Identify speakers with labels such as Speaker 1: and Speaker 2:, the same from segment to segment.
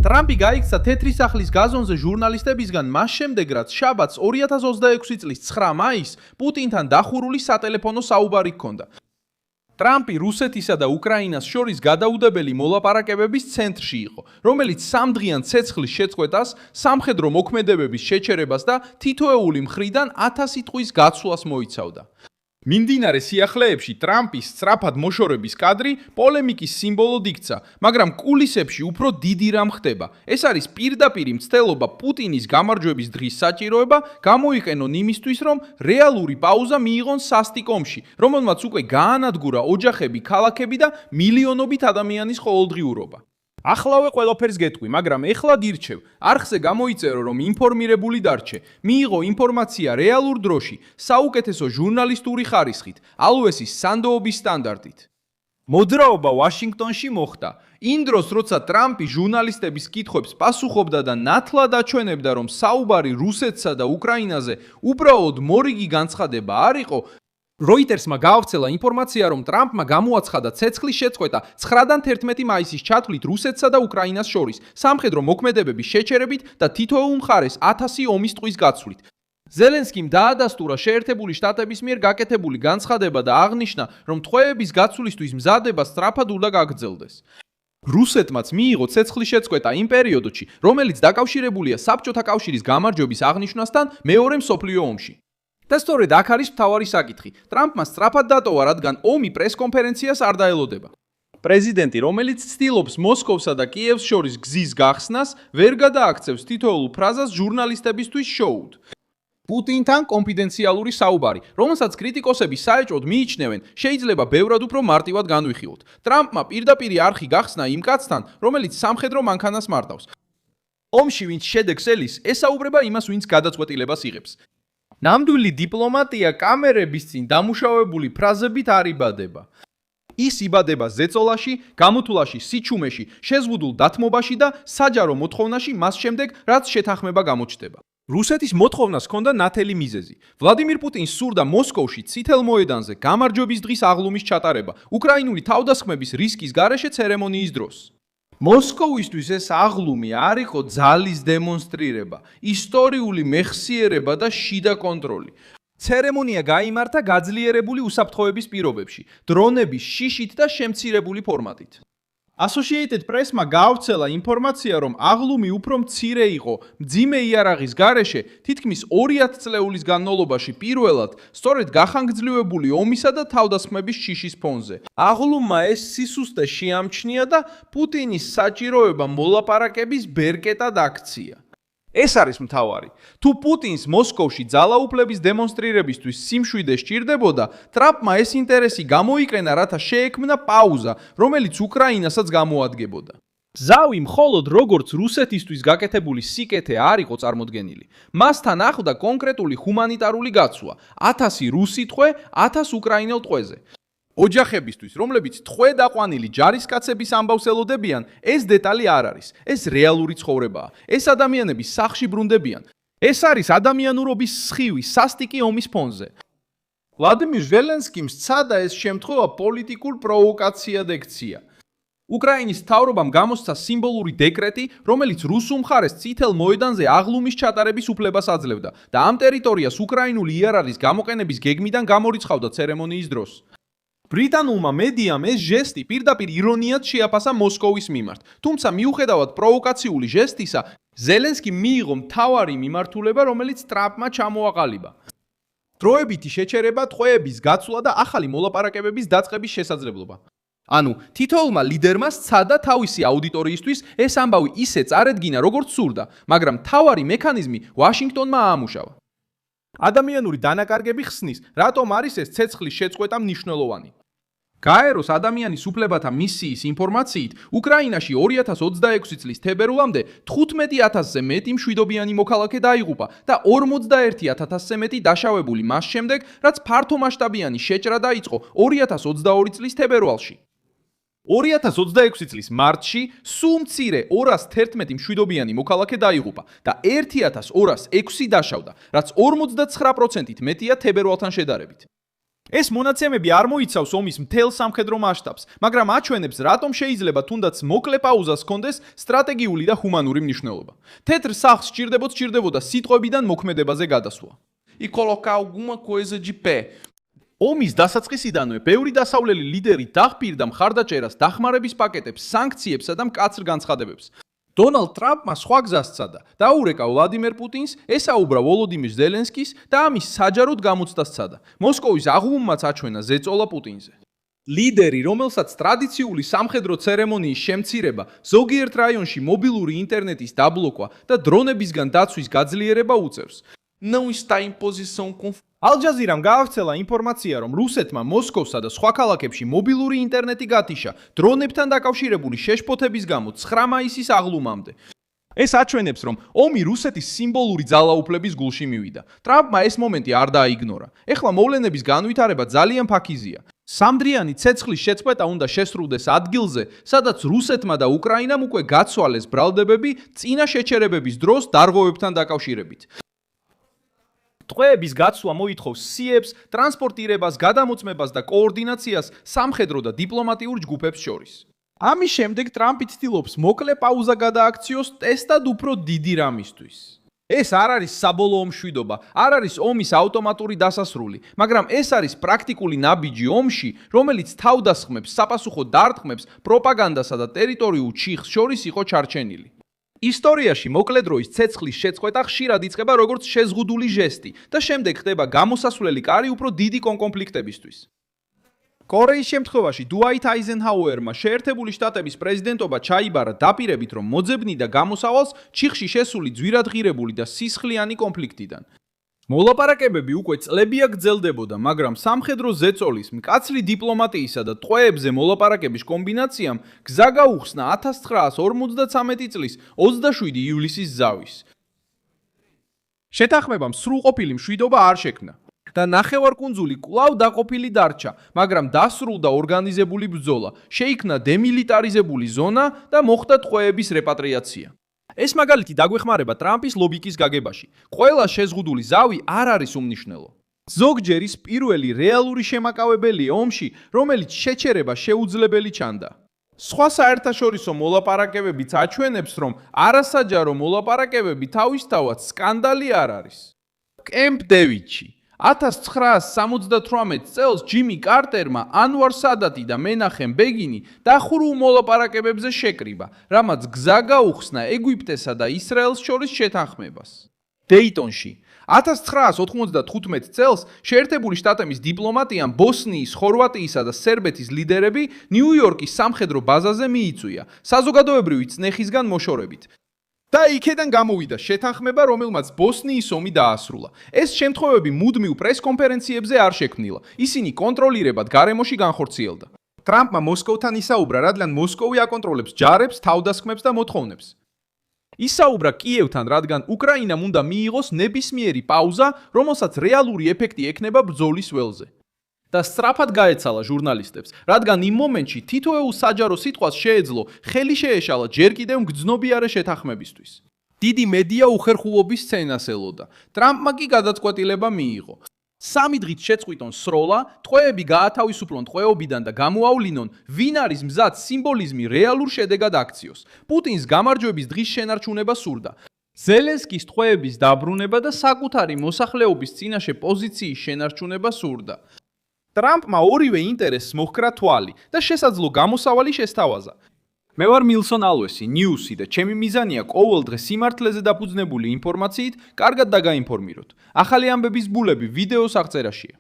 Speaker 1: ტრამპი გაიქცა თეთრი სახლის გაზონზე ჟურნალისტებისგან მას შემდეგ, რაც შაბათს 2026 წლის 9 მაისს პუტინთან დახურული სატელეფონო საუბარი ჰქონდა. ტრამპი რუსეთისა და უკრაინას შორის გადაუდებელი მოლაპარაკებების ცენტრში იყო, რომელიც სამდღიან ცეცხლის შეწყვეტას, სამხედრო მოქმედებების შეჩერებას და თითოეული მხრიდან 1000 სიტყვის გაცვლას მოიცავდა. მიმდინარე სიახლეებში ტრამპის სწრაფად მოშორების კადრი პოლემიკის სიმბოლოდ იქცა, მაგრამ კულისებში უფრო დიდი რამ ხდება. ეს არის პირდაპირი მცდელობა პუტინის გამარჯვების დღის საჭიროება გამოიყენონ იმისთვის, რომ რეალური პაუზა მიიღონ სასტიკ ომში, რომელმაც უკვე გაანადგურა ოჯახები, ქალაქები და მილიონობით ადამიანის ყოველდღიურობა. Ახლავე ყველაფერს გეტყვი, მაგრამ ეხლა დირჩევ. არხზე გამოიწერო, რომ ინფორმირებული დარჩე. მიიღო ინფორმაცია რეალურ დროში, საუკეთესო ჟურნალისტური ხარისხით, ალუესის სანდოობის სტანდარტით. მოძრაობა ვაშინგტონში მოხდა. იმ დროს, როცა ტრამპი ჟურნალისტების კითხვებს პასუხობდა და ნათლად აჩვენებდა, რომ საუბარი რუსეთსა და უკრაინაზე უბრალოდ მორიგი განცხადება არ იყო, Reutersმა გაავრცელა ინფორმაცია, რომ ტრამპმა გამოაცხადა ცეცხლის შეწყვეტა 9-დან 11 მაისის ჩათვლით რუსეთსა და უკრაინას შორის, სამხედრო მოქმედებების შეჩერებით და თითოეულ მხარეს 1000 ომის ტყვის გაცვლით. ზელენსკიმ დაადასტურა შეერთებული შტატების მიერ გაკეთებული განცხადება და აღნიშნა, რომ ტყვეების გაცვლისთვის მზადება სწრაფად უნდა გაგრძელდეს. რუსეთმაც მიიღო ცეცხლის შეწყვეტა იმ პერიოდში, რომელიც დაკავშირებულია საბჭოთა კავშირის გამარჯვების აღნიშვნასთან მეორე მსოფლიო ომში. და სწორედ აქ არის მთავარი საკითხი. ტრამპმა სწრაფად დატოვა, რადგან ომი პრესკონფერენციას არ დაელოდება. პრეზიდენტი, რომელიც ცდილობს მოსკოვსა და კიევს შორის გზის გახსნას, ვერ გადააქცევს თითოეულ ფრაზას ჟურნალისტებისთვის შოუდ. პუტინთან კონფიდენციალური საუბარი, რომელსაც კრიტიკოსები საეჭვოდ მიიჩნევენ, შეიძლება ბევრად უფრო მარტივად განვიხილოთ. ტრამპმა პირდაპირი არხი გახსნა იმ კაცთან, რომელიც სამხედრო მანქანას მართავს. ომში ვინც შედეგს ელის, ესაუბრება იმას, ვინც გადაწყვეტილებას იღებს. ნამდვილი დიპლომატია კამერების წინ დამუშავებული ფრაზებით არ იბადება. ის იბადება ზეწოლაში, გამოთვლაში, სიჩუმეში, შეზღუდულ დათმობაში და საჯარო მოთხოვნაში მას შემდეგ, რაც შეთანხმება გამოჩნდება. რუსეთის მოთხოვნას ჰქონდა ნათელი მიზეზი. ვლადიმირ პუტინს სურდა მოსკოვში წითელ მოედანზე გამარჯვების დღის აღლუმის ჩატარება, უკრაინული თავდასხმების რისკის გარეშე ცერემონიის დროს. მოსკოვისთვის ეს აღლუმი არ იყო ძალის დემონსტრირება, ისტორიული მეხსიერება და შიდა კონტროლი. ცერემონია გაიმართა გაძლიერებული უსაფრთხოების პირობებში, დრონების შიშით და შემცირებული ფორმატით. Associated Press-მა გაავრცელა ინფორმაცია, რომ აღლუმი უფრო მცირე იყო, მძიმე იარაღის გარეშე, თითქმის 200 წლეულის განმავლობაში პირველად, სწორედ გახანგრძლივებული ომისა და თავდასხმების შიშის ფონზე. აღლუმმა ეს სისუსტე შეამჩნია და პუტინის საჭიროება მოლაპარაკების ბერკეტად აქცია. ეს არის მთავარი. თუ პუტინს მოსკოვში ძალაუფლების დემონსტრირებისთვის სიმშვიდე სჭირდებოდა, ტრამპმა ეს ინტერესი გამოიყენა, რათა შეექმნა პაუზა, რომელიც უკრაინასაც გამოადგებოდა. ზავი მხოლოდ როგორც რუსეთისთვის გაკეთებული სიკეთე არ იყო წარმოდგენილი. მასთან ახლდა კონკრეტული ჰუმანიტარული გაცვლა, 1000 რუსი ტყვე, 1000 უკრაინელ ტყვეზე. ოჯახებისთვის, რომლებიც ტყვე დაყვანილი ჯარისკაცების ამბავს ელოდებიან, ეს დეტალი არ არის. ეს რეალური ცხოვრებაა. ეს ადამიანები სახლში ბრუნდებიან. ეს არის ადამიანურობის სხივი სასტიკი ომის ფონზე. ვლადიმირ ზელენსკიმ სცადა ეს შემთხვევა პოლიტიკურ პროვოკაციად ექცია. უკრაინის მთავრობამ გამოსცა სიმბოლური დეკრეტი, რომელიც რუსულ მხარეს წითელ მოედანზე აღლუმის ჩატარების უფლებას აძლევდა და ამ ტერიტორიას უკრაინული იარაღის გამოყენების გეგმიდან გამორიცხავდა ცერემონიის დროს. ბრიტანულმა მედიამ ეს ჟესტი პირდაპირ ირონიად შეაფასა მოსკოვის მიმართ, თუმცა მიუხედავად პროვოკაციული ჟესტისა, ზელენსკიმ მიიღო მთავარი მიმართულება, რომელიც ტრამპმა ჩამოაყალიბა. დროებითი შეჩერება, ტყვეების გაცვლა და ახალი მოლაპარაკებების დაწყების შესაძლებლობა. ანუ, თითოეულმა ლიდერმა სცადა თავისი აუდიტორიისთვის ეს ამბავი ისე წარედგინა, როგორც სურდა, მაგრამ მთავარი მექანიზმი ვაშინგტონმა აამუშავა. ადამიანური დანაკარგები ხსნის, რატომ არის ეს ცეცხლის შეწყვეტა მნიშვნელოვანი. გაეროს ადამიანის უფლებათა მისიის ინფორმაციით, უკრაინაში 2026 წლის თებერვლამდე 15000-ზე მეტი მშვიდობიანი მოქალაქე დაიღუპა და 41000-ზე მეტი დაშავებული მას შემდეგ, რაც ფართომასშტაბიანი შეჭრა დაიწყო 2022 წლის თებერვალში. 2026 წლის მარტში სულ მცირე 211 მშვიდობიანი მოქალაქე დაიღუპა და 1206 დაშავდა, რაც 49%-ით მეტია თებერვალთან შედარებით. ეს მონაცემები არ მოიცავს ომის მთელ სამხედრო მასშტაბს, მაგრამ აჩვენებს, რატომ შეიძლება თუნდაც მოკლე პაუზას ჰქონდეს სტრატეგიული და ჰუმანური მნიშვნელობა. თეთრ სახლს სჭირდებოდა სიტყვებიდან მოქმედებაზე გადასვლა.
Speaker 2: E colocar alguma coisa de pé.
Speaker 1: ომის დასაწყისიდანვე ბევრი დასავლელი ლიდერი დახპირდა მხარდაჭერას, დახმარების პაკეტებს, სანქციებსა და მკაცრ განცხადებებს. დონალდ ტრამპმა სხვა გზას სცადა. დაურეკა ვლადიმერ პუტინს, ესაუბრა ვოლოდიმირ ზელენსკის და ამის საჯაროდ გამოცდას სცადა. მოსკოვის აღლუმმაც აჩვენა ზეწოლა პუტინზე. ლიდერი, რომელსაც ტრადიციული სამხედრო ცერემონიის შემცირება, ზოგიერთ რაიონში მობილური ინტერნეტის დაბლოკვა და დრონებისგან დაცვის გაძლიერება უწევს.
Speaker 2: Não está em posição confortável.
Speaker 1: ალ-ჯაზირამ გაავრცელა ინფორმაცია, რომ რუსეთმა მოსკოვსა და სხვა ქალაქებში მობილური ინტერნეტი გათიშა დრონებთან დაკავშირებული შეშფოთების გამო 9 მაისის აღლუმამდე. ეს აჩვენებს, რომ ომი რუსეთის სიმბოლური ძალაუფლების გულში მივიდა. ტრამპმა ეს მომენტი არ დააიგნორა. ეხლა მოვლენების განვითარება ძალიან ფაქიზია. სამდრიანი ცეცხლის შეწყვეტა უნდა შესრულდეს ადგილზე, სადაც რუსეთმა და უკრაინამ უკვე გაცვალეს ბრალდებები წინა შეჩერებების დროს დარღვევებთან დაკავშირებით. ტყვეების გაცვლა მოითხოვს სიებს, ტრანსპორტირებას, გადამოწმებას და კოორდინაციას სამხედრო და დიპლომატიურ ჯგუფებს შორის. ამის შემდეგ ტრამპი ცდილობს მოკლე პაუზა გადააქციოს ტესტად უფრო დიდი რამისთვის. ეს არ არის საბოლოო მშვიდობა, არ არის ომის ავტომატური დასასრული, მაგრამ ეს არის პრაქტიკული ნაბიჯი ომში, რომელიც თავდასხმებს, საპასუხო დარტყმებს, პროპაგანდასა და ტერიტორიულ ჩიხს შორის იყო ჩარჩენილი. ისტორიაში მოკლე დროის ცეცხლის შეწყვეტა ხშირად იწყება როგორც შეზღუდული ჟესტი და შემდეგ ხდება გამოსასვლელი კარი უფრო დიდი კონფლიქტებისთვის. კორეის შემთხვევაში დუაით აიზენჰაუერმა შეერთებული შტატების პრეზიდენტობა ჩაიბარა დაპირებით, რომ მოძებნიდა გამოსავალს ჩიხში შესული ძვირადღირებული და სისხლიანი კონფლიქტიდან. მოლაპარაკებები უკვე წლებია გრძელდებოდა, მაგრამ სამხედრო ზეწოლის, მკაცრი დიპლომატიისა და ტყვეებზე მოლაპარაკების კომბინაციამ გზა გაუხსნა 1953 წლის 27 ივლისის ზავის. შეთანხმებამ სრულყოფილი მშვიდობა არ შექმნა და ნახევარკუნძული კვლავ დაყოფილი დარჩა, მაგრამ დასრულდა ორგანიზებული ბრძოლა, შეიქმნა დემილიტარიზებული ზონა და მოხდა ტყვეების რეპატრიაცია. ეს მაგალითი დაგვეხმარება ტრამპის ლოგიკის გაგებაში. ყველა შეზღუდული ზავი არ არის უმნიშვნელო. ზოგჯერ ის პირველი რეალური შემაკავებელია ომში, რომელიც შეჩერება შეუძლებელი ჩანდა. სხვა საერთაშორისო მოლაპარაკებებიც აჩვენებს, რომ არასაჯარო მოლაპარაკებები თავისთავად სკანდალი არ არის. კემპ დევიდში 1978 წელს ჯიმი კარტერმა ანვარ სადატი და მენახემ ბეგინი დახურულ მოლაპარაკებებზე შეკრიბა, რამაც გზა გაუხსნა ეგვიპტესა და ისრაელს შორის შეთანხმებას. დეიტონში 1995 წელს შეერთებული შტატების დიპლომატიამ ბოსნიის, ხორვატიისა და სერბეთის ლიდერები ნიუ-იორკის სამხედრო ბაზაზე მიიწვია, საზოგადოებრივი წნეხისგან მოშორებით. და იქედან გამოვიდა შეთანხმება, რომელმაც ბოსნიის ომი დაასრულა. ეს შემთხვევები მუდმივ პრესკონფერენციებზე არ შექმნილა. ისინი კონტროლირებად გარემოში განხორციელდა. ტრამპმა მოსკოვთან ისაუბრა, რადგან მოსკოვი აკონტროლებს ჯარებს, თავდასხმებს და მოთხოვნებს. ისაუბრა კიევთან, რადგან უკრაინამ უნდა მიიღოს ნებისმიერი პაუზა, რომელსაც რეალური ეფექტი ექნება ბრძოლის ველზე. და სწრაფად გაეცალა ჟურნალისტებს, რადგან იმ მომენტში თითოეულ საჯარო სიტყვას შეეძლო ხელი შეეშალა ჯერ კიდევ მგრძნობიარე შეთანხმებისთვის. დიდი მედია უხერხულობის სცენას ელოდა. ტრამპმა კი გადაწყვეტილება მიიღო. 3 დღით შეწყვიტონ სროლა, ტყვეები გაათავისუფლონ ტყვეობიდან და გამოავლინონ, ვინ არის მზად სიმბოლიზმი რეალურ შედეგად აქციოს. პუტინს გამარჯვების დღის შენარჩუნება სურდა. ზელენსკის ტყვეების დაბრუნება და საკუთარი მოსახლეობის წინაშე პოზიციის შენარჩუნება სურდა. ტრამპმა ორივე ინტერესს მოჰკრა თვალი და შესაძლო გამოსავალი შესთავაზა. მე ვარ მილსონ ალვესი, ნიუსი და ჩემი მიზანია ყოველდღე სიმართლეზე დაფუძნებული ინფორმაციით კარგად დაგაინფორმიროთ. ახალი ამბების ბულები ვიდეოს აღწერაშია.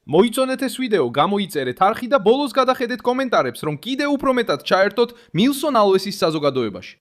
Speaker 1: მოიწონეთ ეს ვიდეო, გამოიწერეთ არხი და ბოლოს გადახედეთ კომენტარებს, რომ კიდევ უფრო მეტად ჩაერთოთ მილსონ ალვესის საზოგადოებაში.